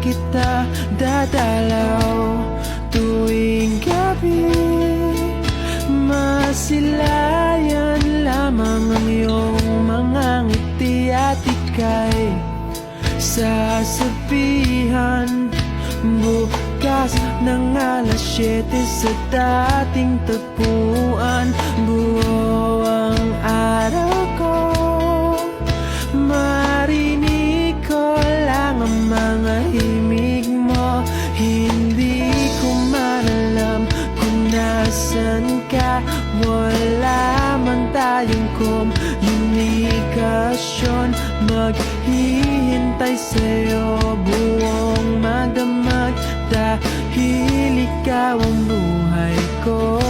kita dadalaw tuwing gabi. Masilayan lamang ang iyong mga ngiti at ika'y sasabihan bukas ng alas 7 sa dating tagpuan. Buo ang araw ko, marinig ko lang ang mga himig mo. Hindi ko man alam kung nasan ka, wala man tayong komunikasyon. Maghihintay sa'yo buong magdamag dahil ikaw ang buhay ko.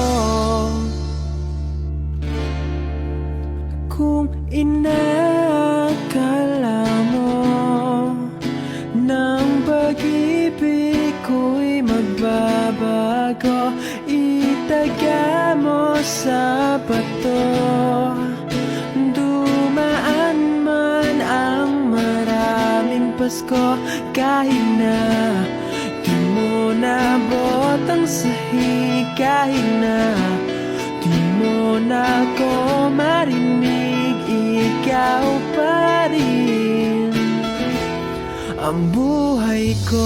Kung inakala mo ng pag-ibig ko'y magbabago, itaga mo sa bato. Dumaan man ang maraming Pasko, kahit na di mo nabot ang sahig, kahit na di mo na ako marinig, ikaw pa rin ang buhay ko.